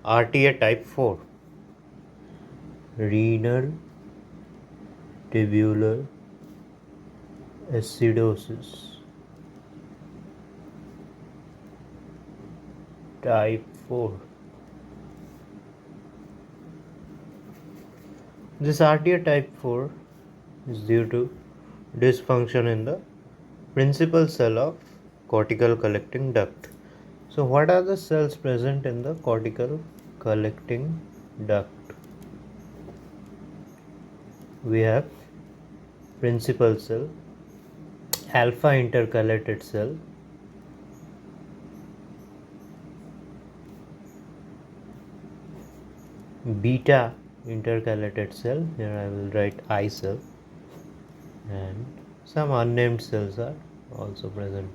RTA type 4, renal tubular acidosis type 4. This RTA type 4 is due to dysfunction in the principal cell of cortical collecting duct. So what are the cells present in the cortical collecting duct? We have principal cell, alpha intercalated cell, beta intercalated cell, here I will write I cell, and some unnamed cells are also present.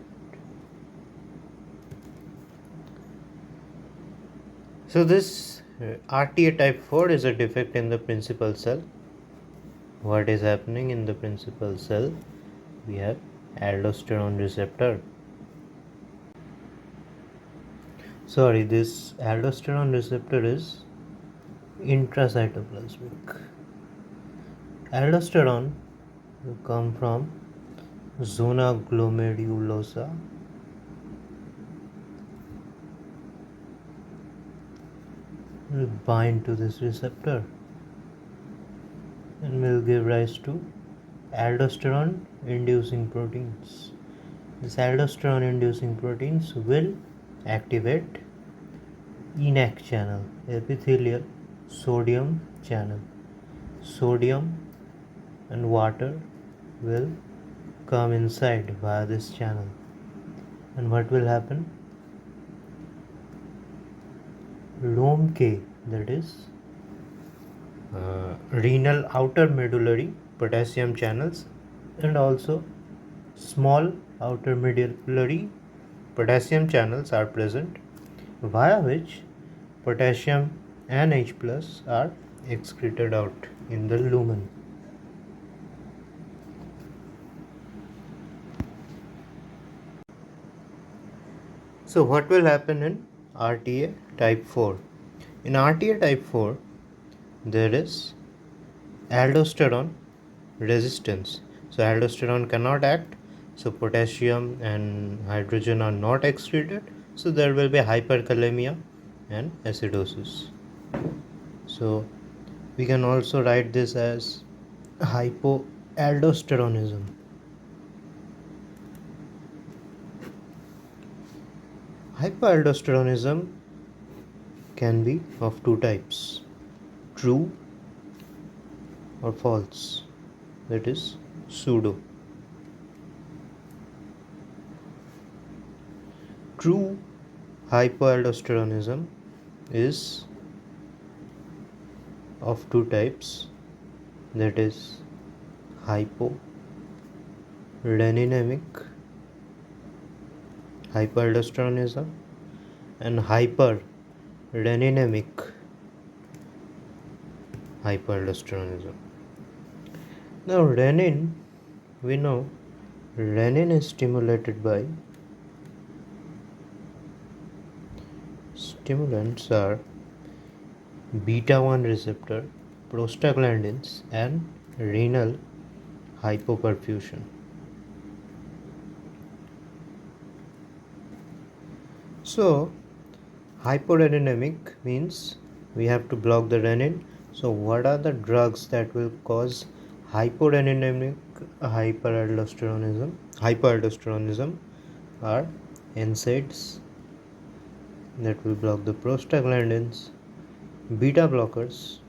So this RTA type 4 is a defect in the principal cell. What is happening in the principal cell? We have aldosterone receptor. This aldosterone receptor is intracytoplasmic. Aldosterone will come from zona glomerulosa will bind to this receptor and will give rise to aldosterone inducing proteins. This aldosterone inducing proteins will activate ENaC channel, epithelial sodium channel. Sodium and water will come inside via this channel, and what will happen? ROMK, that is renal outer medullary potassium channels, and also small outer medullary potassium channels are present, via which potassium and H plus are excreted out in the lumen. So what will happen in RTA type 4? In RTA type 4, there is aldosterone resistance. So aldosterone cannot act, so potassium and hydrogen are not excreted, so there will be hyperkalemia and acidosis. So we can also write this as hypoaldosteronism. Hypoaldosteronism can be of two types: true or false, that is pseudo. True hypoaldosteronism is of two types, that is hyporeninemic hypoaldosteronism and hyperreninemic hypoaldosteronism. Now renin, we know renin is stimulated by stimulants are beta 1 receptor, prostaglandins, and renal hypoperfusion. So hyporeninemic means we have to block the renin. So what are the drugs that will cause hyporeninemic hypoaldosteronism are NSAIDs that will block the prostaglandins, beta blockers,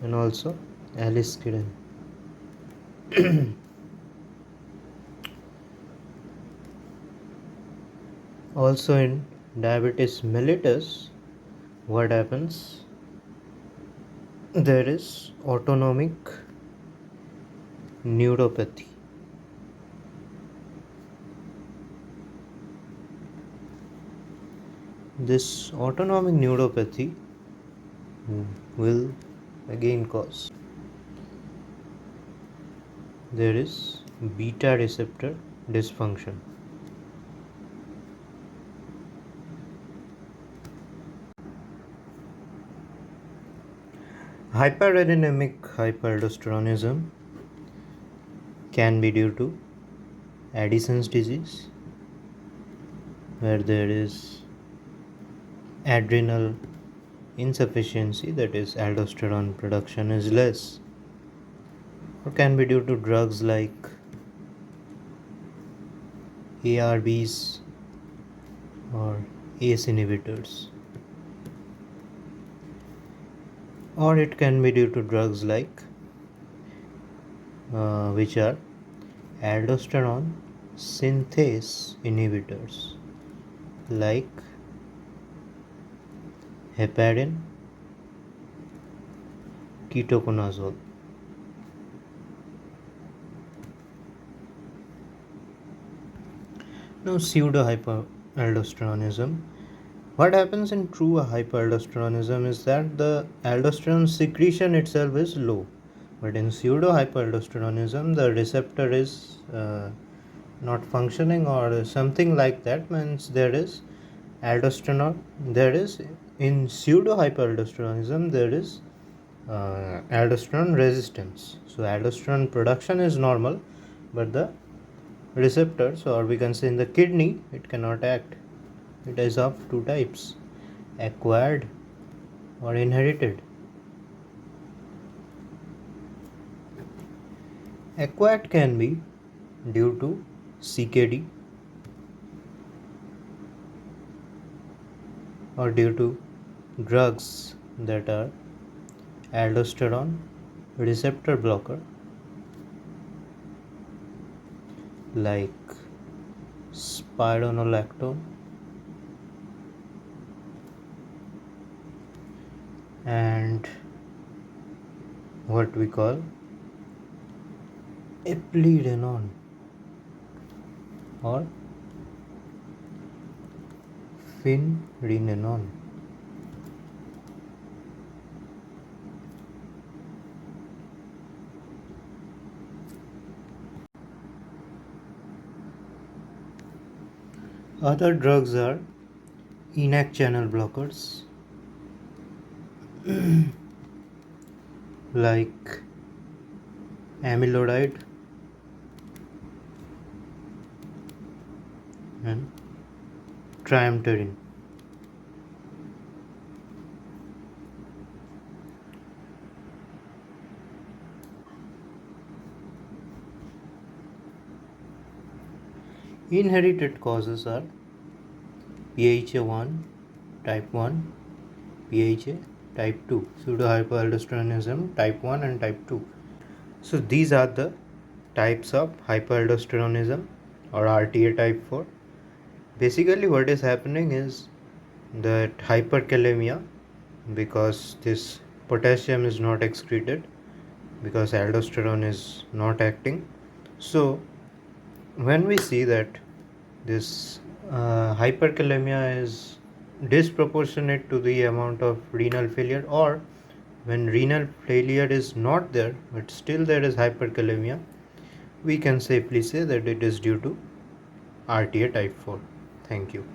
and also aliskiren. Also in diabetes mellitus, what happens? There is autonomic neuropathy. This autonomic neuropathy will again cause, there is beta receptor dysfunction. Hypereninemic hypoaldosteronism can be due to Addison's disease, where there is adrenal insufficiency, that is, aldosterone production is less, or can be due to drugs like ARBs or ACE inhibitors, or it can be due to drugs like which are aldosterone synthase inhibitors like heparin, ketoconazole. Now, pseudo hypoaldosteronism. What happens in true hypoaldosteronism is that the aldosterone secretion itself is low, but in pseudo hypoaldosteronism, the receptor is not functioning or something like that. Means there is aldosterone. There is in pseudo hypoaldosteronism there is aldosterone resistance. So aldosterone production is normal, but the receptors, or we can say in the kidney, it cannot act. It is of two types: acquired or inherited. Acquired can be due to CKD or due to drugs that are aldosterone receptor blocker like spironolactone and what we call eplerenone or finerenone. Other drugs are ENaC channel blockers like amyloidide and triamterene. Inherited causes are PHA1 type 1, PHA type 2, pseudohypoaldosteronism type 1 and type 2. So these are the types of hypoaldosteronism or RTA type 4. Basically what is happening is that hyperkalemia, because this potassium is not excreted, because aldosterone is not acting. So when we see that this hyperkalemia is disproportionate to the amount of renal failure, or when renal failure is not there but still there is hyperkalemia, we can safely say that it is due to RTA type 4. Thank you.